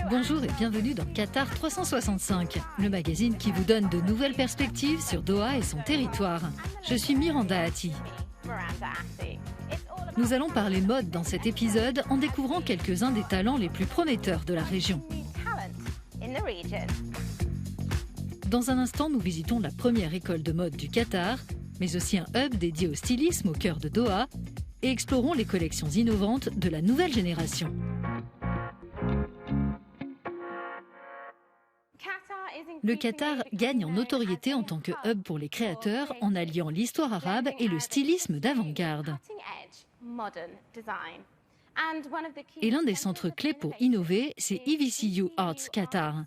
Bonjour et bienvenue dans Qatar 365, le magazine qui vous donne de nouvelles perspectives sur Doha et son territoire. Je suis Miranda Hatti. Nous allons parler mode dans cet épisode en découvrant quelques-uns des talents les plus prometteurs de la région. Dans un instant, nous visitons la première école de mode du Qatar, mais aussi un hub dédié au stylisme au cœur de Doha, et explorons les collections innovantes de la nouvelle génération. Le Qatar gagne en notoriété en tant que hub pour les créateurs en alliant l'histoire arabe et le stylisme d'avant-garde. Et l'un des centres clés pour innover, c'est EVCU Arts Qatar.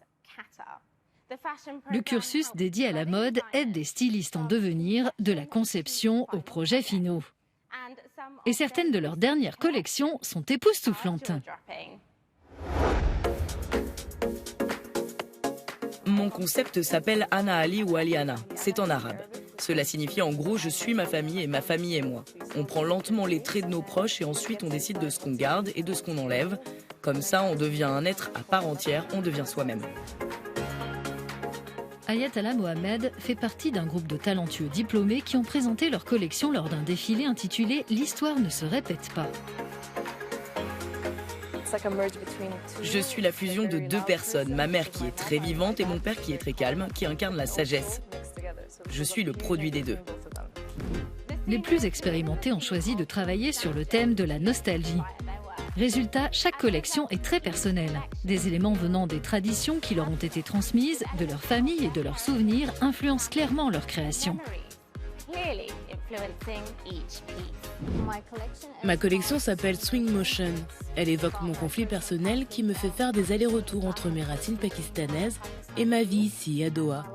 Le cursus dédié à la mode aide des stylistes en devenir de la conception aux projets finaux. Et certaines de leurs dernières collections sont époustouflantes. Mon concept s'appelle Ana Ali ou Aliana. C'est en arabe. Cela signifie en gros « je suis ma famille et ma famille est moi ». On prend lentement les traits de nos proches et ensuite on décide de ce qu'on garde et de ce qu'on enlève. Comme ça, on devient un être à part entière, on devient soi-même. Ayatollah Mohamed fait partie d'un groupe de talentueux diplômés qui ont présenté leur collection lors d'un défilé intitulé « L'histoire ne se répète pas ». Je suis la fusion de deux personnes, ma mère qui est très vivante et mon père qui est très calme, qui incarne la sagesse. Je suis le produit des deux. Les plus expérimentés ont choisi de travailler sur le thème de la nostalgie. Résultat, chaque collection est très personnelle. Des éléments venant des traditions qui leur ont été transmises, de leur famille et de leurs souvenirs influencent clairement leur création. Ma collection s'appelle Swing Motion. Elle évoque mon conflit personnel qui me fait faire des allers-retours entre mes racines pakistanaises et ma vie ici à Doha.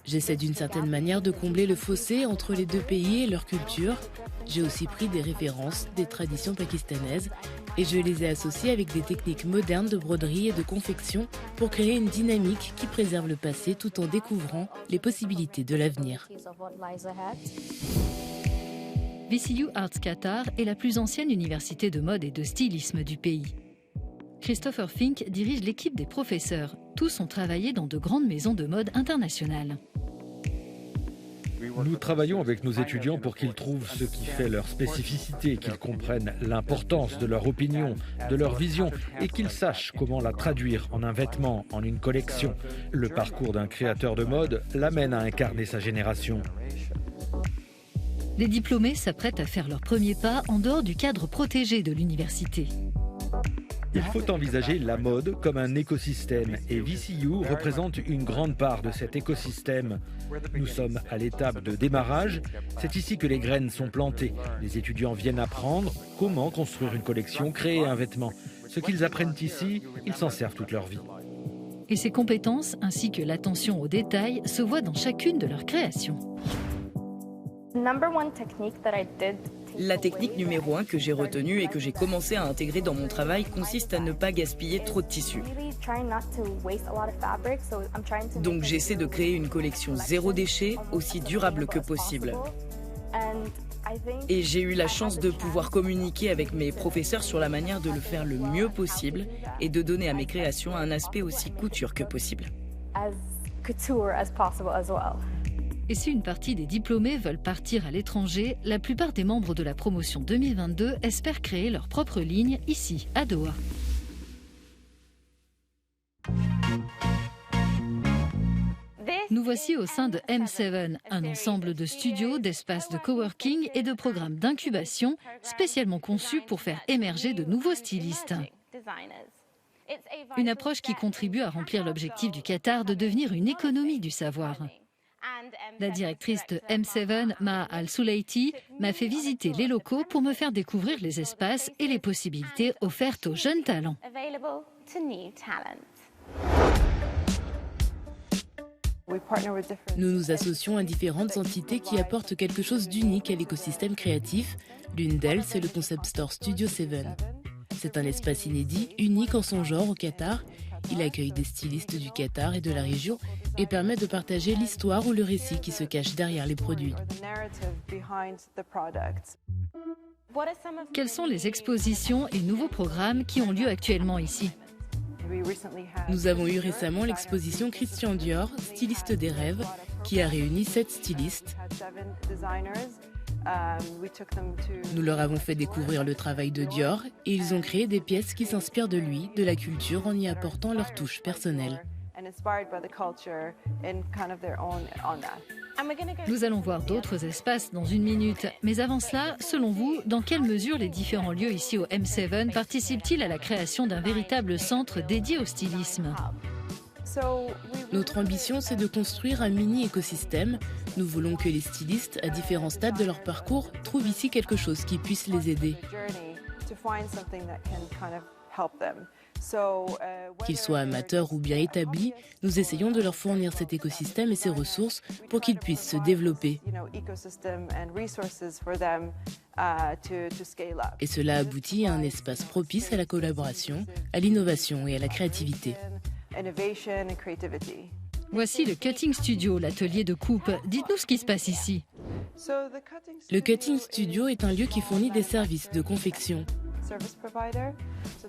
J'essaie d'une certaine manière de combler le fossé entre les deux pays et leur culture. J'ai aussi pris des références des traditions pakistanaises et je les ai associées avec des techniques modernes de broderie et de confection pour créer une dynamique qui préserve le passé tout en découvrant les possibilités de l'avenir. VCU Arts Qatar est la plus ancienne université de mode et de stylisme du pays. Christopher Fink dirige l'équipe des professeurs. Tous ont travaillé dans de grandes maisons de mode internationales. Nous travaillons avec nos étudiants pour qu'ils trouvent ce qui fait leur spécificité, qu'ils comprennent l'importance de leur opinion, de leur vision et qu'ils sachent comment la traduire en un vêtement, en une collection. Le parcours d'un créateur de mode l'amène à incarner sa génération. Les diplômés s'apprêtent à faire leur premier pas en dehors du cadre protégé de l'université. Il faut envisager la mode comme un écosystème et VCU représente une grande part de cet écosystème. Nous sommes à l'étape de démarrage, c'est ici que les graines sont plantées. Les étudiants viennent apprendre comment construire une collection, créer un vêtement. Ce qu'ils apprennent ici, ils s'en servent toute leur vie. Et ces compétences, ainsi que l'attention aux détails, se voient dans chacune de leurs créations. La technique numéro 1 que j'ai retenue et que j'ai commencé à intégrer dans mon travail consiste à ne pas gaspiller trop de tissu. Donc j'essaie de créer une collection zéro déchet, aussi durable que possible. Et j'ai eu la chance de pouvoir communiquer avec mes professeurs sur la manière de le faire le mieux possible et de donner à mes créations un aspect aussi couture que possible. Et si une partie des diplômés veulent partir à l'étranger, la plupart des membres de la promotion 2022 espèrent créer leur propre ligne ici, à Doha. Nous voici au sein de M7, un ensemble de studios, d'espaces de coworking et de programmes d'incubation spécialement conçus pour faire émerger de nouveaux stylistes. Une approche qui contribue à remplir l'objectif du Qatar de devenir une économie du savoir. La directrice de M7, Maha Al-Sulayti, m'a fait visiter les locaux pour me faire découvrir les espaces et les possibilités offertes aux jeunes talents. Nous nous associons à différentes entités qui apportent quelque chose d'unique à l'écosystème créatif. L'une d'elles, c'est le concept store Studio 7. C'est un espace inédit, unique en son genre au Qatar. Il accueille des stylistes du Qatar et de la région et permet de partager l'histoire ou le récit qui se cache derrière les produits. Quelles sont les expositions et nouveaux programmes qui ont lieu actuellement ici? Nous avons eu récemment l'exposition Christian Dior, styliste des rêves, qui a réuni 7 stylistes. Nous leur avons fait découvrir le travail de Dior et ils ont créé des pièces qui s'inspirent de lui, de la culture, en y apportant leur touche personnelle. Nous allons voir d'autres espaces dans une minute. Mais avant cela, selon vous, dans quelle mesure les différents lieux ici au M7 participent-ils à la création d'un véritable centre dédié au stylisme? Notre ambition, c'est de construire un mini-écosystème. Nous voulons que les stylistes, à différents stades de leur parcours, trouvent ici quelque chose qui puisse les aider. Qu'ils soient amateurs ou bien établis, nous essayons de leur fournir cet écosystème et ses ressources pour qu'ils puissent se développer. Et cela aboutit à un espace propice à la collaboration, à l'innovation et à la créativité. Voici le Cutting Studio, l'atelier de coupe. Dites-nous ce qui se passe ici. Le Cutting Studio est un lieu qui fournit des services de confection.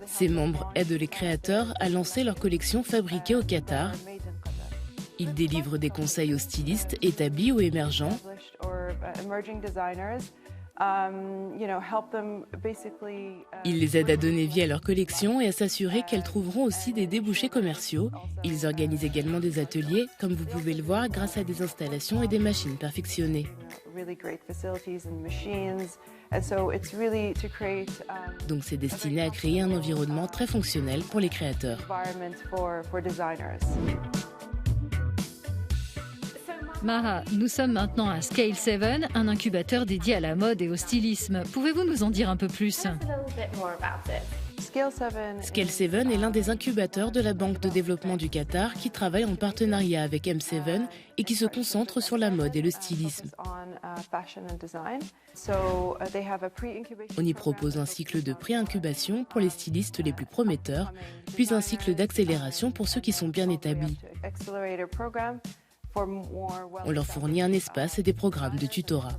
Ses membres aident les créateurs à lancer leurs collections fabriquées au Qatar. Ils délivrent des conseils aux stylistes établis ou émergents. Ils les aident à donner vie à leur collection et à s'assurer qu'elles trouveront aussi des débouchés commerciaux. Ils organisent également des ateliers, comme vous pouvez le voir, grâce à des installations et des machines perfectionnées. Donc c'est destiné à créer un environnement très fonctionnel pour les créateurs. Mara, nous sommes maintenant à Scale 7, un incubateur dédié à la mode et au stylisme. Pouvez-vous nous en dire un peu plus? Scale 7 est l'un des incubateurs de la Banque de développement du Qatar qui travaille en partenariat avec M7 et qui se concentre sur la mode et le stylisme. On y propose un cycle de pré-incubation pour les stylistes les plus prometteurs, puis un cycle d'accélération pour ceux qui sont bien établis. On leur fournit un espace et des programmes de tutorat.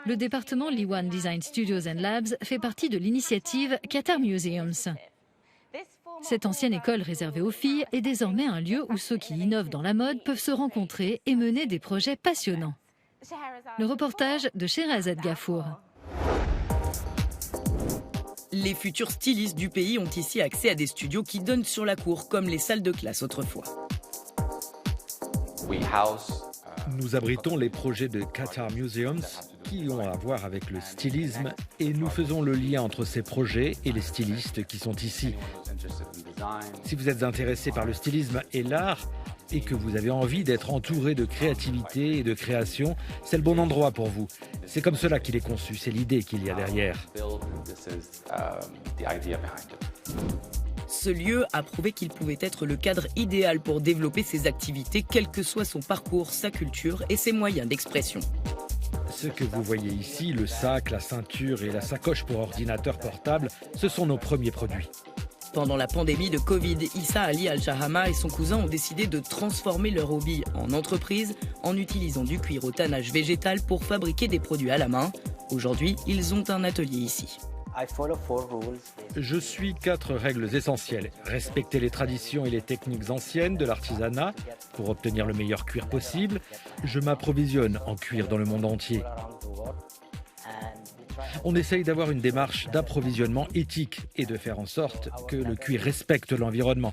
Le département Liwan Design Studios and Labs fait partie de l'initiative Qatar Museums. Cette ancienne école réservée aux filles est désormais un lieu où ceux qui innovent dans la mode peuvent se rencontrer et mener des projets passionnants. Le reportage de Sherazade Gafour. Les futurs stylistes du pays ont ici accès à des studios qui donnent sur la cour, comme les salles de classe autrefois. Nous abritons les projets de Qatar Museums qui ont à voir avec le stylisme et nous faisons le lien entre ces projets et les stylistes qui sont ici. Si vous êtes intéressé par le stylisme et l'art et que vous avez envie d'être entouré de créativité et de création, c'est le bon endroit pour vous. C'est comme cela qu'il est conçu, c'est l'idée qu'il y a derrière. Ce lieu a prouvé qu'il pouvait être le cadre idéal pour développer ses activités, quel que soit son parcours, sa culture et ses moyens d'expression. Ce que vous voyez ici, le sac, la ceinture et la sacoche pour ordinateur portable, ce sont nos premiers produits. Pendant la pandémie de Covid, Issa Ali Al-Shahama et son cousin ont décidé de transformer leur hobby en entreprise en utilisant du cuir au tannage végétal pour fabriquer des produits à la main. Aujourd'hui, ils ont un atelier ici. Je suis 4 règles essentielles. Respecter les traditions et les techniques anciennes de l'artisanat pour obtenir le meilleur cuir possible. Je m'approvisionne en cuir dans le monde entier. On essaye d'avoir une démarche d'approvisionnement éthique et de faire en sorte que le cuir respecte l'environnement.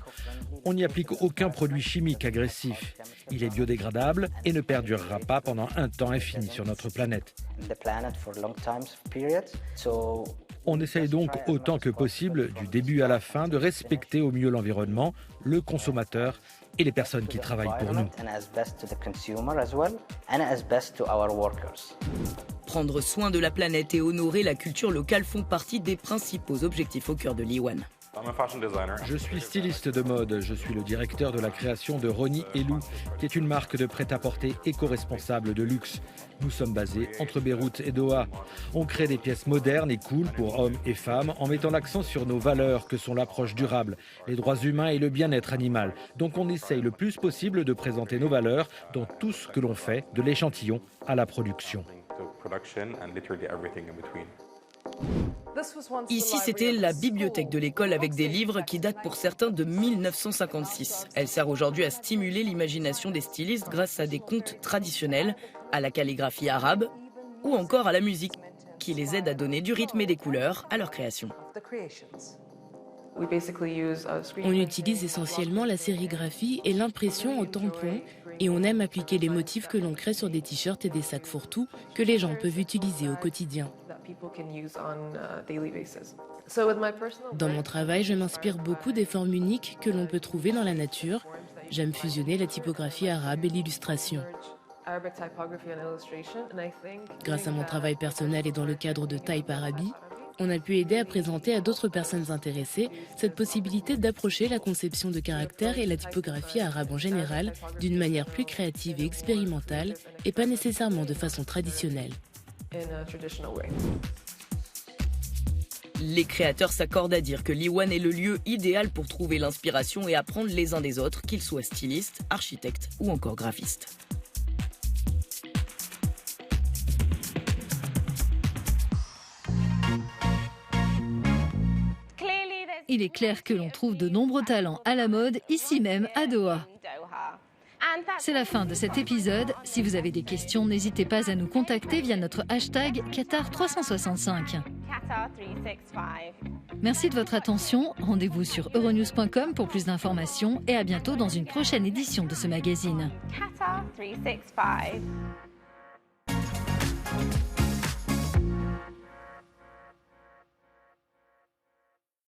On n'y applique aucun produit chimique agressif. Il est biodégradable et ne perdurera pas pendant un temps infini sur notre planète. On essaye donc autant que possible, du début à la fin, de respecter au mieux l'environnement, le consommateur et les personnes qui travaillent pour nous. Prendre soin de la planète et honorer la culture locale font partie des principaux objectifs au cœur de Liwan. Je suis styliste de mode, je suis le directeur de la création de Ronnie & Lou, qui est une marque de prêt-à-porter éco-responsable de luxe. Nous sommes basés entre Beyrouth et Doha. On crée des pièces modernes et cool pour hommes et femmes en mettant l'accent sur nos valeurs que sont l'approche durable, les droits humains et le bien-être animal. Donc on essaye le plus possible de présenter nos valeurs dans tout ce que l'on fait, de l'échantillon à la production. Ici, c'était la bibliothèque de l'école avec des livres qui datent pour certains de 1956. Elle sert aujourd'hui à stimuler l'imagination des stylistes grâce à des contes traditionnels, à la calligraphie arabe ou encore à la musique qui les aide à donner du rythme et des couleurs à leur création. On utilise essentiellement la sérigraphie et l'impression au tampon et on aime appliquer les motifs que l'on crée sur des t-shirts et des sacs fourre-tout que les gens peuvent utiliser au quotidien. Dans mon travail, je m'inspire beaucoup des formes uniques que l'on peut trouver dans la nature. J'aime fusionner la typographie arabe et l'illustration. Grâce à mon travail personnel et dans le cadre de Type Arabi, on a pu aider à présenter à d'autres personnes intéressées cette possibilité d'approcher la conception de caractères et la typographie arabe en général d'une manière plus créative et expérimentale et pas nécessairement de façon traditionnelle. Les créateurs s'accordent à dire que Liwan est le lieu idéal pour trouver l'inspiration et apprendre les uns des autres, qu'ils soient stylistes, architectes ou encore graphistes. Il est clair que l'on trouve de nombreux talents à la mode ici même à Doha. C'est la fin de cet épisode. Si vous avez des questions, n'hésitez pas à nous contacter via notre hashtag Qatar365. Merci de votre attention. Rendez-vous sur euronews.com pour plus d'informations et à bientôt dans une prochaine édition de ce magazine. Qatar 365.